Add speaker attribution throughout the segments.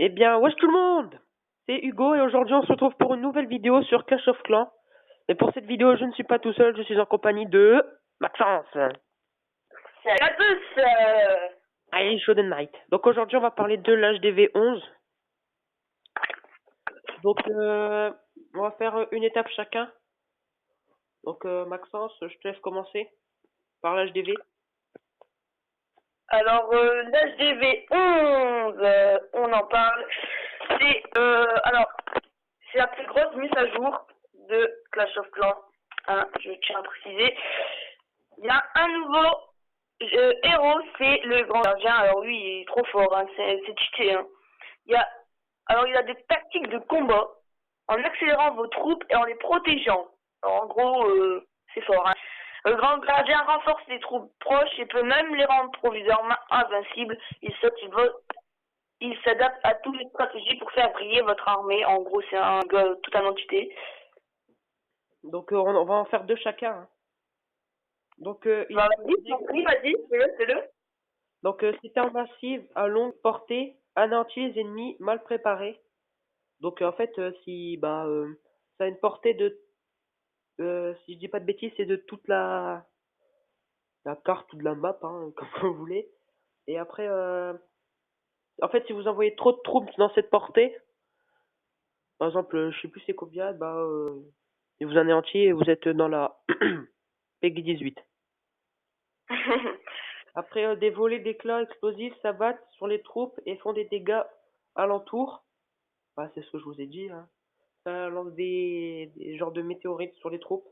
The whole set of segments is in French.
Speaker 1: Eh bien, wesh tout le monde! C'est Hugo et aujourd'hui on se retrouve pour une nouvelle vidéo sur Clash of Clans. Et pour cette vidéo, je ne suis pas tout seul, je suis en compagnie de Maxence.
Speaker 2: Salut à tous
Speaker 1: Allez, Shonen Knight. Donc aujourd'hui, on va parler de l'HDV 11. Donc, on va faire une étape chacun. Donc, Maxence, je te laisse commencer par l'HDV.
Speaker 2: Alors, l'HDV 11, on en parle. C'est c'est la plus grosse mise à jour de Clash of Clans. Hein, je tiens à préciser. Il y a un nouveau héros, c'est le grand gardien. Alors lui, il est trop fort, hein, c'est cheaté. Hein. Il a des tactiques de combat en accélérant vos troupes et en les protégeant. Alors, en gros, c'est fort. Hein. Le grand gardien renforce les troupes proches et peut même les rendre provisoirement invincibles. Il s'adapte à toutes les stratégies pour faire briller votre armée. En gros, c'est un gars tout un entité.
Speaker 1: Donc, on va en faire deux chacun. Hein. Donc,
Speaker 2: Vas-y, fais-le.
Speaker 1: Donc, système massive à longue portée, anéantit les ennemis mal préparés. Donc, en fait, ça a une portée de, si je dis pas de bêtises, c'est de toute la carte ou de la map, hein, comme vous voulez. Et après, en fait, si vous envoyez trop de troupes dans cette portée, par exemple, je sais plus c'est combien, il vous anéantit et vous êtes dans la PEGI 18. Après, des volets d'éclats explosifs s'abattent sur les troupes et font des dégâts alentour. Bah, c'est ce que je vous ai dit. Hein. Ça lance des genres de météorites sur les troupes.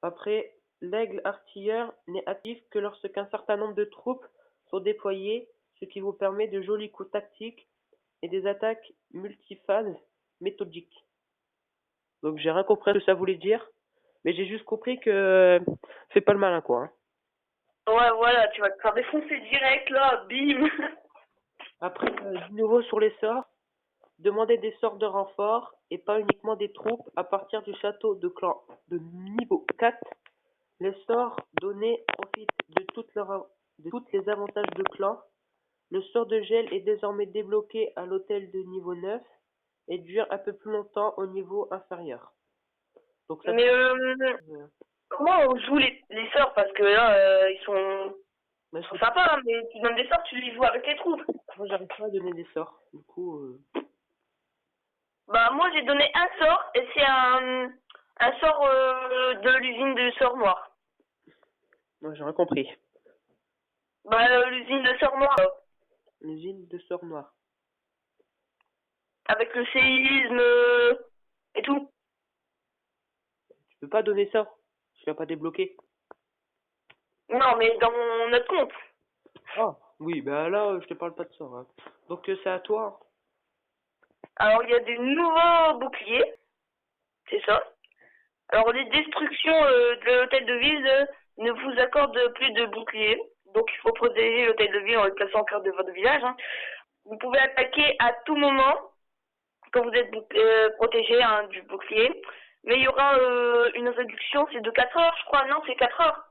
Speaker 1: Après, l'aigle artilleur n'est actif que lorsqu'un certain nombre de troupes sont déployées, ce qui vous permet de jolis coups tactiques et des attaques multiphases méthodiques. Donc j'ai rien compris ce que ça voulait dire, mais j'ai juste compris que c'est pas le malin quoi. Hein.
Speaker 2: Ouais, voilà, tu vas te faire défoncer direct là, bim.
Speaker 1: Après, du nouveau sur les sorts, demandez des sorts de renfort et pas uniquement des troupes à partir du château de clan de niveau 4. Les sorts donnés profitent de toutes les avantages de clan. Le sort de gel est désormais débloqué à l'hôtel de niveau 9 et dure un peu plus longtemps au niveau inférieur. Donc ça
Speaker 2: Mais comment on joue les sorts? Parce que là, ils sont sympas, hein, mais tu donnes des sorts, tu les joues avec les troupes.
Speaker 1: Moi j'arrive pas à donner des sorts. Du coup,
Speaker 2: Bah moi j'ai donné un sort et c'est un sort de l'usine de sort noir.
Speaker 1: moi j'ai rien compris.
Speaker 2: Bah l'usine de sort noir.
Speaker 1: L'usine de sorts noirs.
Speaker 2: Avec le séisme et tout.
Speaker 1: Tu peux pas donner ça. Tu l'as pas débloqué.
Speaker 2: Non mais dans notre compte.
Speaker 1: Ah oui, bah là je te parle pas de ça. Hein. Donc c'est à toi.
Speaker 2: Alors il y a des nouveaux boucliers. C'est ça. Alors les destructions de l'hôtel de ville ne vous accordent plus de boucliers. Donc il faut protéger l'hôtel de ville en le plaçant au cœur de votre village. Hein. Vous pouvez attaquer à tout moment quand vous êtes protégé hein, du bouclier. Mais il y aura une réduction, c'est de 4 heures, je crois. Non, c'est 4 heures.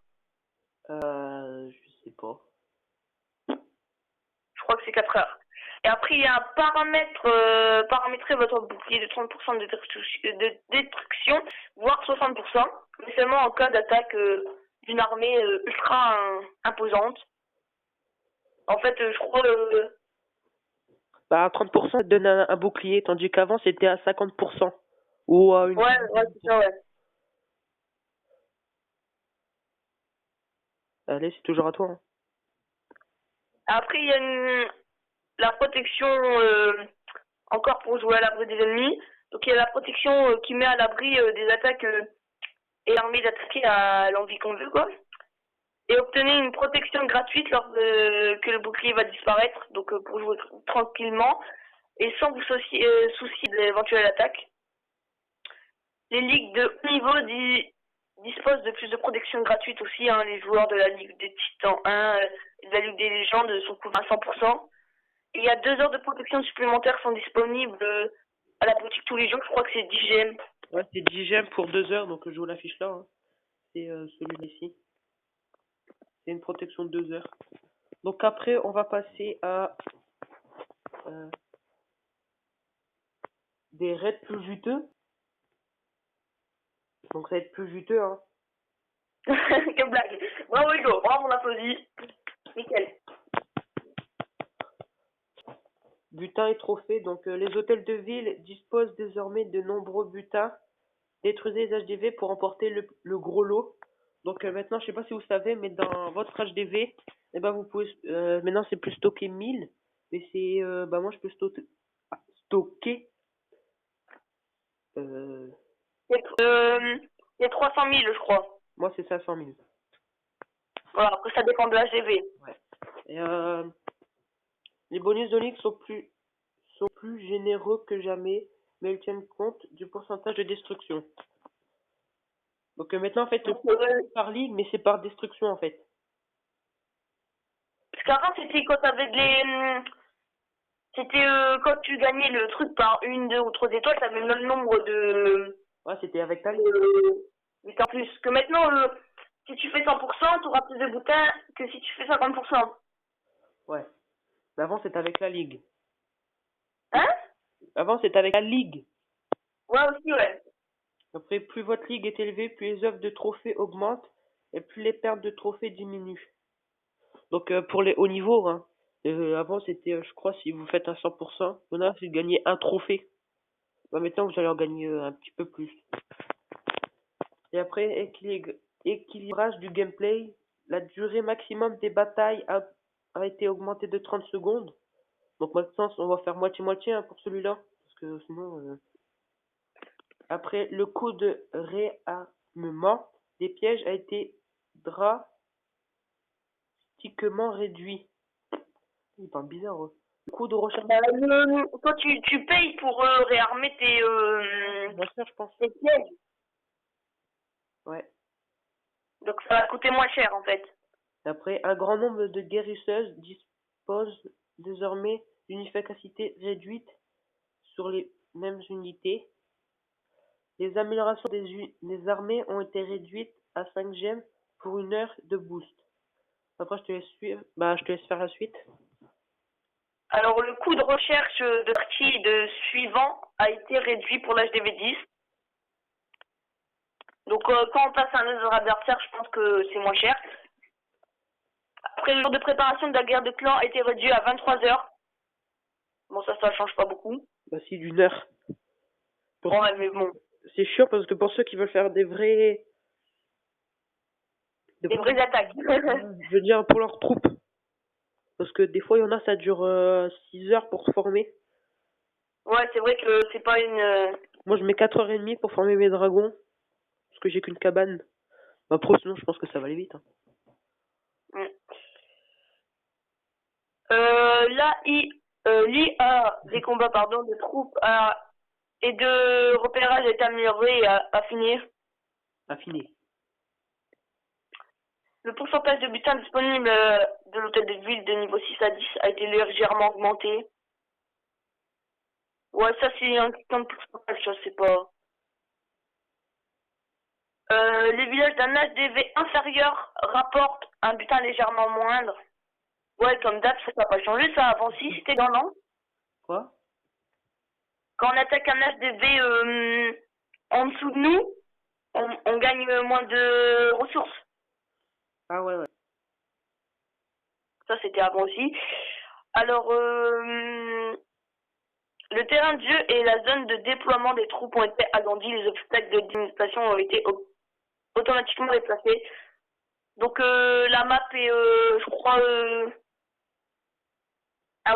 Speaker 1: Je sais pas.
Speaker 2: Je crois que c'est 4 heures. Et après, il y a un paramètre, paramétrer votre bouclier de 30% de destruction, voire 60%, mais seulement en cas d'attaque d'une armée ultra imposante. En fait, je crois...
Speaker 1: Bah à 30% ça te donne un bouclier, tandis qu'avant c'était à 50%. Ou à une...
Speaker 2: Ouais, c'est ça, ouais.
Speaker 1: Allez, c'est toujours à toi. Hein.
Speaker 2: Après, il y a la protection encore pour jouer à l'abri des ennemis. Donc il y a la protection qui met à l'abri des attaques et l'armée d'attaquer à l'envie qu'on veut, quoi. Et obtenez une protection gratuite lors que le bouclier va disparaître, donc pour jouer tranquillement et sans vous soucier de l'éventuelle attaque. Les ligues de haut niveau disposent de plus de protection gratuite aussi. Hein. Les joueurs de la Ligue des Titans 1 et de la Ligue des Légendes sont couverts à 100%. Et il y a 2 heures de protection supplémentaires sont disponibles à la boutique tous les jours. Je crois que c'est 10 gemmes.
Speaker 1: Ouais, c'est 10 gemmes pour 2 heures, donc je vous l'affiche là. Hein. C'est celui-ci. C'est une protection de 2 heures. Donc après, on va passer à des raids plus juteux. Donc ça va être plus juteux, hein.
Speaker 2: Quelle blague. Bravo Hugo, bravo, on applaudit. Nickel.
Speaker 1: Butins et trophées. Donc les hôtels de ville disposent désormais de nombreux butins. Détruisez les HDV pour remporter le gros lot. Donc maintenant, je sais pas si vous savez, mais dans votre HDV, eh ben, vous pouvez maintenant c'est plus stocker 1000, mais c'est bah moi je peux stocker euh,
Speaker 2: Il y a 300 000, je crois.
Speaker 1: moi c'est 500 000.
Speaker 2: Voilà, après ça dépend de l'HDV.
Speaker 1: Ouais. Et les bonus d'Onyx sont plus généreux que jamais, mais ils tiennent compte du pourcentage de destruction. Donc maintenant en fait le c'est par ligue, mais c'est par destruction en fait.
Speaker 2: Parce qu'avant c'était quand t'avais c'était quand tu gagnais le truc par 1, 2 ou 3 étoiles, t'avais le même nombre de
Speaker 1: Ouais, c'était avec ta ligue.
Speaker 2: en plus. Que maintenant, si tu fais 100%, t'auras plus de butins que si tu fais 50%.
Speaker 1: Ouais. Mais avant c'était avec la ligue.
Speaker 2: Hein?
Speaker 1: Avant c'était avec la ligue.
Speaker 2: Ouais, aussi, ouais.
Speaker 1: Après, plus votre ligue est élevée, plus les offres de trophées augmentent et plus les pertes de trophées diminuent. Donc pour les hauts niveaux, hein, avant c'était, je crois, si vous faites un 100%, maintenant c'est de gagner un trophée. Bah, maintenant vous allez en gagner un petit peu plus. Et après, équilibrage du gameplay, la durée maximum des batailles a été augmentée de 30 secondes. Donc maintenant on va faire moitié-moitié hein, pour celui-là. Parce que sinon... Après, le coût de réarmement des pièges a été drastiquement réduit. Il parle bizarre. Le coût de recherche.
Speaker 2: Toi, tu payes pour réarmer
Speaker 1: Moins cher, je pense.
Speaker 2: tes pièges.
Speaker 1: Ouais.
Speaker 2: Donc ça va coûter moins cher, en fait.
Speaker 1: Après, un grand nombre de guérisseuses disposent désormais d'une efficacité réduite sur les mêmes unités. Les améliorations des armées ont été réduites à 5 gemmes pour 1 heure de boost. Après, je te laisse suivre. Bah, je te laisse faire la suite.
Speaker 2: Alors, le coût de recherche de partie de suivant a été réduit pour l'HDV 10. Donc, quand on passe à un autre adversaire, je pense que c'est moins cher. Après, le jour de préparation de la guerre de clan a été réduit à 23 heures. Bon, ça change pas beaucoup.
Speaker 1: Bah, si, d'1 heure.
Speaker 2: Ouais, mais bon.
Speaker 1: C'est chiant parce que pour ceux qui veulent faire des vraies
Speaker 2: attaques.
Speaker 1: Je veux dire pour leurs troupes. Parce que des fois, il y en a, ça dure 6 heures pour se former.
Speaker 2: Ouais, c'est vrai que c'est pas une...
Speaker 1: Moi, je mets 4h30 pour former mes dragons. Parce que j'ai qu'une cabane. Après, sinon, je pense que ça va aller vite. Hein.
Speaker 2: L'IA des combats de troupes et de repérage est amélioré et affiné.
Speaker 1: Affiné.
Speaker 2: Le pourcentage de butins disponibles de l'hôtel de ville de niveau 6 à 10 a été légèrement augmenté. Ouais, ça c'est un question de pourcentage, je sais pas. Les villages d'un HDV inférieur rapportent un butin légèrement moindre. Ouais, comme date, ça n'a pas changé, ça. Avant, si, c'était dans l'an.
Speaker 1: Quoi?
Speaker 2: Quand on attaque un HDV en dessous de nous, on gagne moins de ressources.
Speaker 1: Ah ouais.
Speaker 2: Ça, c'était avant aussi. Alors, le terrain de jeu et la zone de déploiement des troupes ont été agrandis. Les obstacles de délimitation ont été automatiquement déplacés. Donc, la map est, je crois,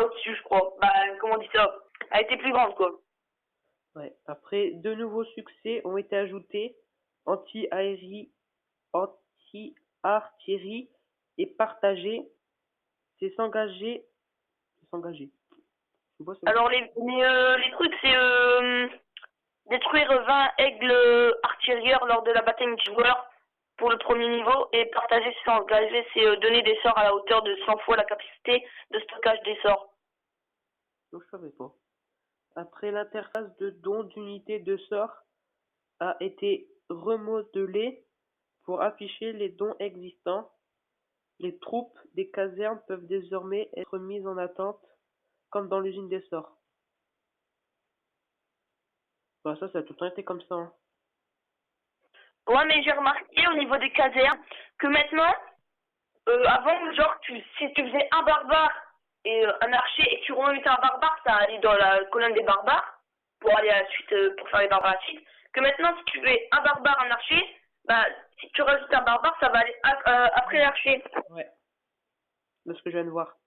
Speaker 2: au-dessus, je crois. Bah, comment on dit ça? Elle a été plus grande, quoi.
Speaker 1: Ouais. Après, de nouveaux succès ont été ajoutés. Anti-artillerie et partagé. C'est s'engager.
Speaker 2: Alors, les trucs, c'est détruire 20 aigles artilleurs lors de la bataille multijoueur pour le premier niveau, et partager c'est s'engager, c'est donner des sorts à la hauteur de 100 fois la capacité de stockage des sorts.
Speaker 1: Je savais pas. Après, l'interface de don d'unités de sorts a été remodelée pour afficher les dons existants. Les troupes des casernes peuvent désormais être mises en attente comme dans l'usine des sorts. Bah ça a tout le temps été comme ça, hein.
Speaker 2: Ouais, mais j'ai remarqué au niveau des casernes que maintenant, avant, genre, si tu faisais un barbare et un archer et tu remettais un barbare, ça allait dans la colonne des barbares pour aller à la suite, pour faire les barbares à la suite. Que maintenant, si tu fais un barbare, un archer, bah, si tu rajoutes un barbare, ça va aller après l'archer.
Speaker 1: Ouais. De ce que je viens de voir.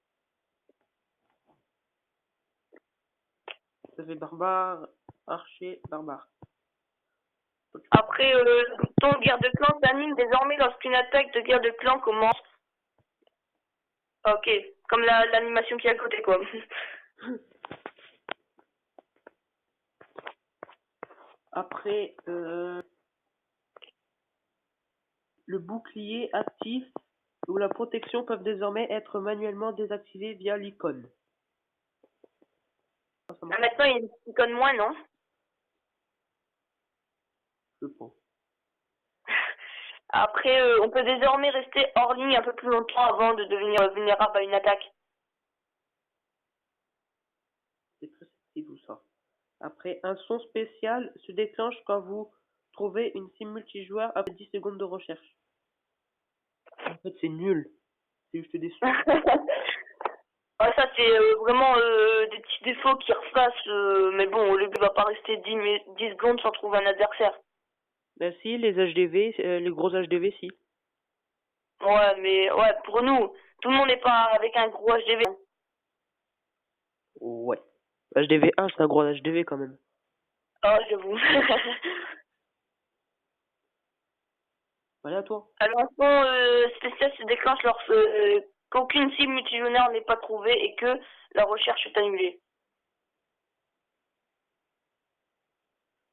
Speaker 1: Ça fait barbare, archer, barbare.
Speaker 2: Après, ton guerre de clan s'anime désormais lorsqu'une attaque de guerre de clan commence. Ok, comme l'animation qui est à côté, quoi.
Speaker 1: Après, le bouclier actif ou la protection peuvent désormais être manuellement désactivés via l'icône.
Speaker 2: Maintenant, il y a une icône moins, non?
Speaker 1: Je pense.
Speaker 2: Après, on peut désormais rester hors ligne un peu plus longtemps avant de devenir vulnérable à une attaque.
Speaker 1: C'est très sensible ça. Après, un son spécial se déclenche quand vous trouvez une sim multijoueur après 10 secondes de recherche. En fait, c'est nul. C'est juste des sons.
Speaker 2: Ouais, ça, c'est vraiment des petits défauts qui refassent. Mais bon, le but va pas rester 10 secondes sans trouver un adversaire.
Speaker 1: Ben si, les HDV, les gros HDV, si.
Speaker 2: Ouais, mais ouais, pour nous, tout le monde n'est pas avec un gros HDV.
Speaker 1: Ouais. HDV 1, c'est un gros HDV quand même.
Speaker 2: Ah, j'avoue.
Speaker 1: Allez à toi.
Speaker 2: Alors, un son spécial se déclenche lorsque qu'aucune cible multijoueur n'est pas trouvée et que la recherche est annulée.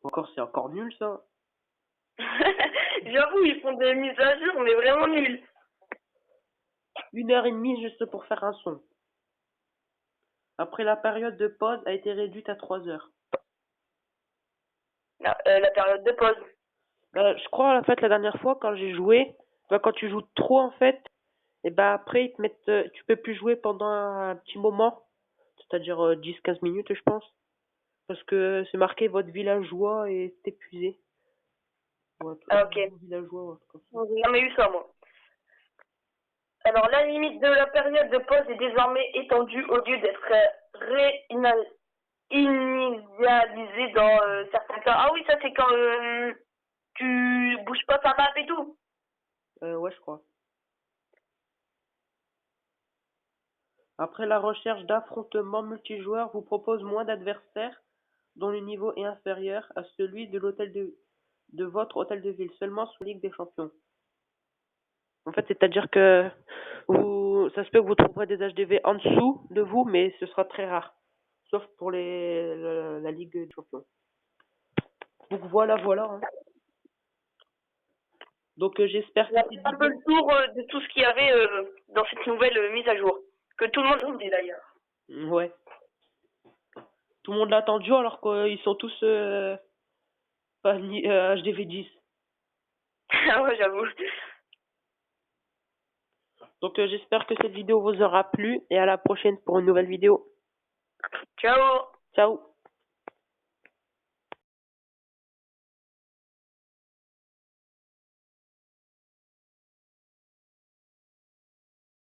Speaker 1: Encore, c'est encore nul ça.
Speaker 2: J'avoue, ils font des mises à jour, mais vraiment nulles.
Speaker 1: 1 heure et demie juste pour faire un son. Après, la période de pause a été réduite à 3 heures.
Speaker 2: La période de pause.
Speaker 1: Je crois, en fait, la dernière fois, quand j'ai joué, bah, quand tu joues trop, en fait, et bah après, ils te mettent, tu peux plus jouer pendant un petit moment, c'est-à-dire 10-15 minutes, je pense, parce que c'est marqué votre villageois est épuisé. Ouais,
Speaker 2: Ah, ok.
Speaker 1: villageois, ouais, comme ça.
Speaker 2: J'ai jamais eu ça, moi. Alors, la limite de la période de pause est désormais étendue au lieu d'être réinitialisée dans certains cas. Ah oui, ça, c'est quand tu bouges pas ta map et tout.
Speaker 1: Ouais, je crois. Après, la recherche d'affrontements multijoueurs vous propose moins d'adversaires dont le niveau est inférieur à celui de votre hôtel de ville, seulement sous Ligue des Champions. En fait, c'est-à-dire que ça se peut que vous trouverez des HDV en dessous de vous, mais ce sera très rare. Sauf pour la Ligue des Champions. Donc voilà, voilà, hein. Donc j'espère que
Speaker 2: On a
Speaker 1: cette
Speaker 2: fait un peu
Speaker 1: vidéo...
Speaker 2: le tour de tout ce qu'il y avait dans cette nouvelle mise à jour. Que tout le monde a dit d'ailleurs.
Speaker 1: Ouais. Tout le monde l'a attendu alors qu'ils sont tous pas HDV 10.
Speaker 2: Ah ouais, j'avoue.
Speaker 1: Donc j'espère que cette vidéo vous aura plu et à la prochaine pour une nouvelle vidéo.
Speaker 2: Ciao.
Speaker 1: Ciao.